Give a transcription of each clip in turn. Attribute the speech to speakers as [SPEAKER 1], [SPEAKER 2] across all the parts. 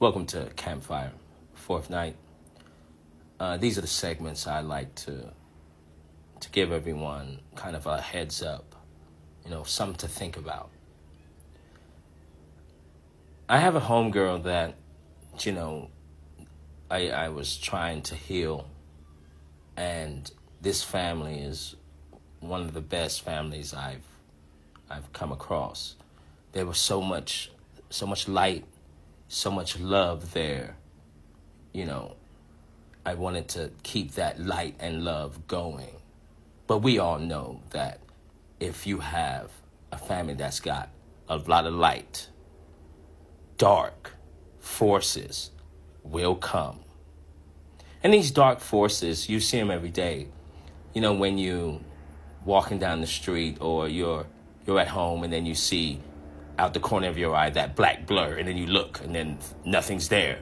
[SPEAKER 1] Welcome to Campfire, fourth night. These are the segments I like to give everyone kind of a heads up, something to think about. I have a homegirl that, I was trying to heal, and this family is one of the best families I've come across. There was so much light, so much love there. I wanted to keep that light and love going. But we all know that if you have a family that's got a lot of light, dark forces will come. And these dark forces, you see them every day. When you walking down the street or you're at home and then you see out the corner of your eye that black blur, and then you look and then nothing's there.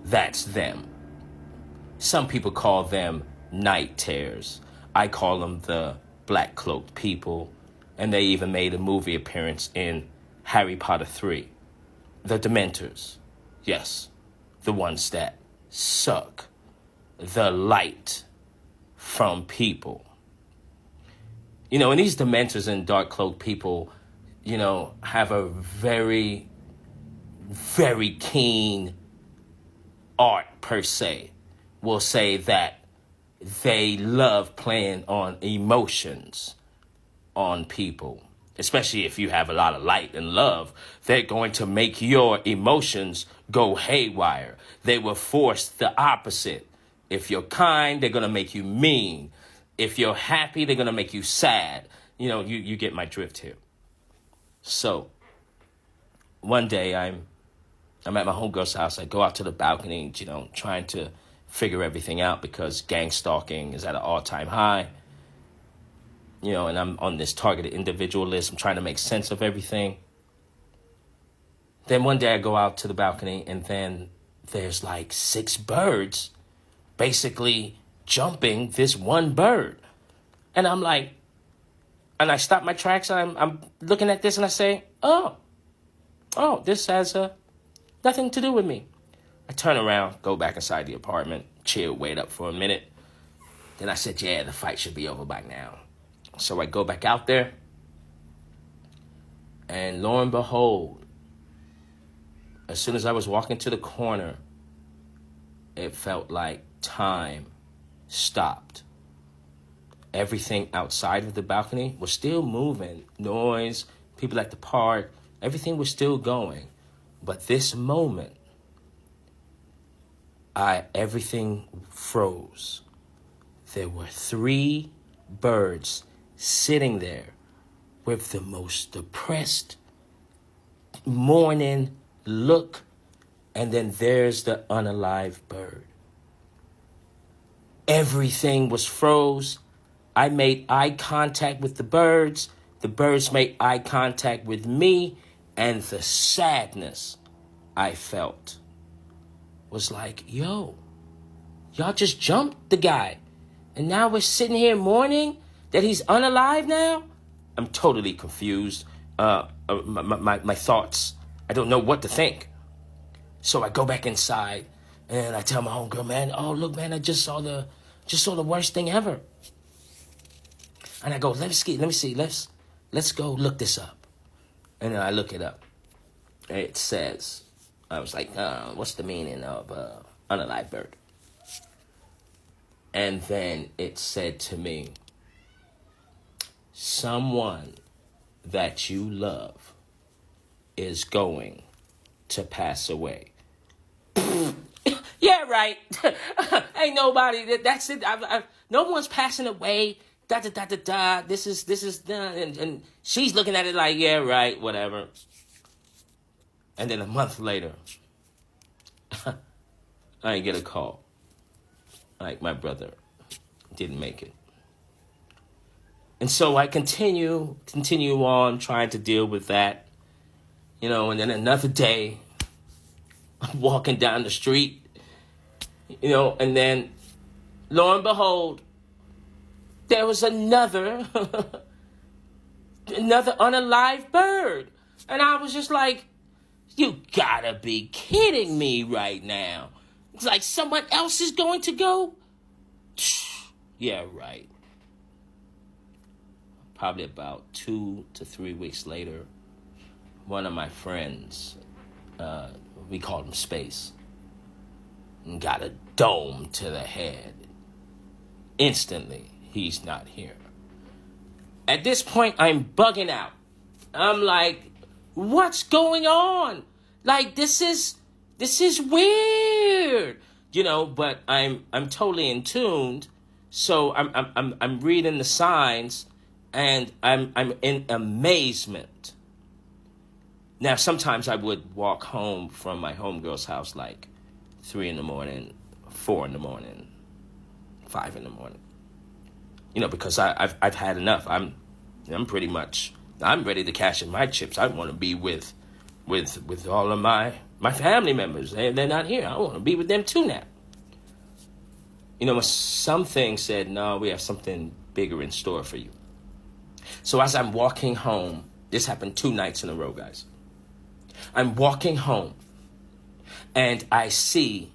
[SPEAKER 1] That's them. Some people call them night terrors. I call them the black cloaked people, and they even made a movie appearance in Harry Potter 3. The Dementors. Yes, the ones that suck the light from people. And these Dementors and dark cloaked people, have a very, very keen art per se. Will say that they love playing on emotions on people. Especially if you have a lot of light and love, they're going to make your emotions go haywire. They will force the opposite. If you're kind, they're going to make you mean. If you're happy, they're going to make you sad. You get my drift here. So, one day I'm at my homegirl's house. I go out to the balcony, trying to figure everything out because gang stalking is at an all-time high. And I'm on this targeted individual list. I'm trying to make sense of everything. Then one day I go out to the balcony and then there's like 6 birds basically jumping this one bird. And I'm like, and I stop my tracks and I'm looking at this and I say, oh, this has nothing to do with me. I turn around, go back inside the apartment, chill, wait up for a minute. Then I said, yeah, the fight should be over by now. So I go back out there, and lo and behold, as soon as I was walking to the corner, it felt like time stopped. Everything outside of the balcony was still moving. Noise, people at the park, everything was still going. But this moment, everything froze. There were 3 birds sitting there with the most depressed, mourning look, and then there's the unalive bird. Everything was froze. I made eye contact with the birds. The birds made eye contact with me, and the sadness I felt was like, yo, y'all just jumped the guy. And now we're sitting here mourning that he's unalive now? I'm totally confused. My thoughts, I don't know what to think. So I go back inside and I tell my homegirl, man, oh, look, man, I just saw the worst thing ever. And I go, let me see, let's go look this up. And then I look it up. It says, I was like, what's the meaning of unalive bird? And then it said to me, someone that you love is going to pass away. Yeah, right. Ain't nobody. That's it. No one's passing away. Da da da da da. This is done. And she's looking at it like, yeah, right, whatever. And then a month later, I get a call. Like, my brother didn't make it. And so I continue on trying to deal with that. And then another day, I'm walking down the street, and then lo and behold, there was another unalive bird. And I was just like, You gotta be kidding me right now. It's like someone else is going to go? Yeah, right. Probably about 2 to 3 weeks later, one of my friends, we called him Space, got a dome to the head. Instantly, he's not here. At this point, I'm bugging out. I'm like, what's going on? Like, this is weird,. But I'm totally in tuned. So I'm reading the signs, and I'm in amazement. Now, sometimes I would walk home from my homegirl's house like 3 in the morning, 4 in the morning, 5 in the morning. Because I've had enough. I'm ready to cash in my chips. I want to be with all of my family members. They're not here. I want to be with them too now. Some things said, no, we have something bigger in store for you. So as I'm walking home, this happened 2 nights in a row, guys. I'm walking home, and I see,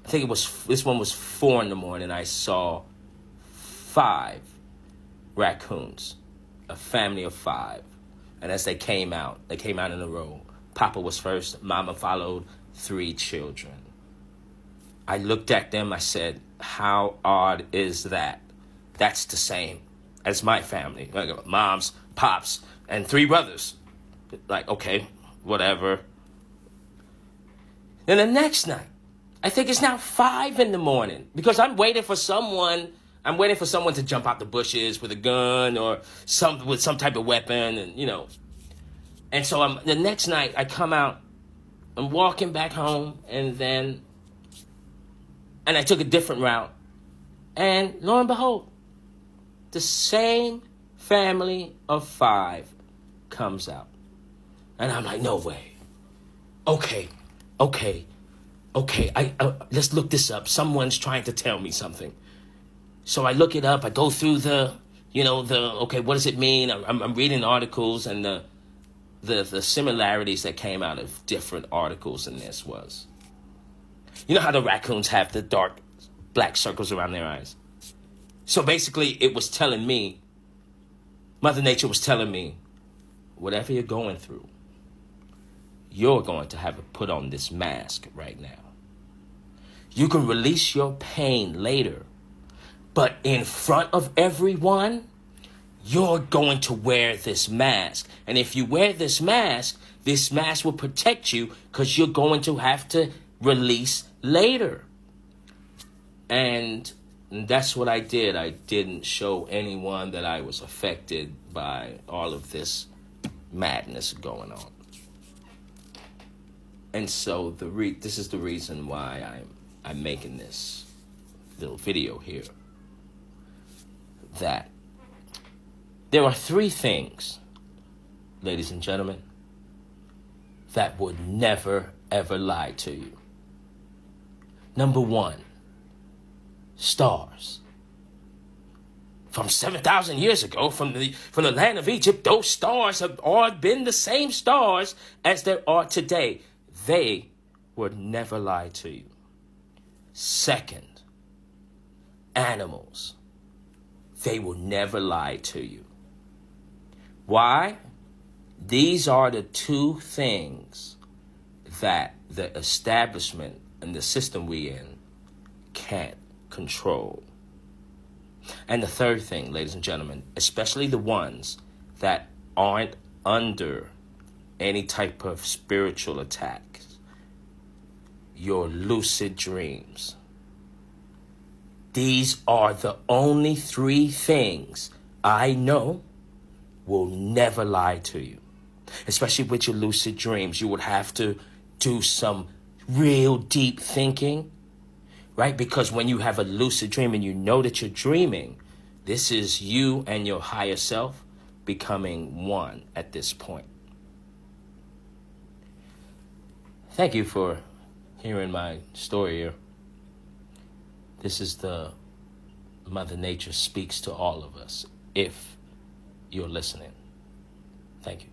[SPEAKER 1] I think this one was 4 in the morning, I saw 5 raccoons, a family of 5. And as they came out in a row. Papa was first, Mama followed, 3 children. I looked at them, I said, how odd is that? That's the same as my family. Moms, pops, and 3 brothers. Like, okay, whatever. Then the next night, I think it's now 5 in the morning, because I'm waiting for someone to jump out the bushes with a gun or with some type of weapon, and And so the next night I come out, I'm walking back home, and I took a different route, and lo and behold, the same family of 5 comes out, and I'm like, no way. Okay. Let's look this up. Someone's trying to tell me something. So I look it up. I go through okay, what does it mean? I'm reading articles, and the similarities that came out of different articles in this was, how the raccoons have the dark black circles around their eyes. So basically it was telling me, Mother Nature was telling me, whatever you're going through, you're going to have to put on this mask right now. You can release your pain later, but in front of everyone, you're going to wear this mask. And if you wear this mask will protect you, because you're going to have to release later. And that's what I did. I didn't show anyone that I was affected by all of this madness going on. And so this is the reason why I'm making this little video here. That there are 3 things, ladies and gentlemen, that would never, ever lie to you. Number 1, stars. From 7,000 years ago, from the land of Egypt, those stars have all been the same stars as there are today. They would never lie to you. Second, animals. They will never lie to you. Why? These are the 2 things that the establishment and the system we in can't control. And the third thing, ladies and gentlemen, especially the ones that aren't under any type of spiritual attacks, your lucid dreams. These are the only 3 things I know will never lie to you. Especially with your lucid dreams, you would have to do some real deep thinking, right? Because when you have a lucid dream and you know that you're dreaming, this is you and your higher self becoming one at this point. Thank you for hearing my story here. This is the Mother Nature speaks to all of us, if you're listening. Thank you.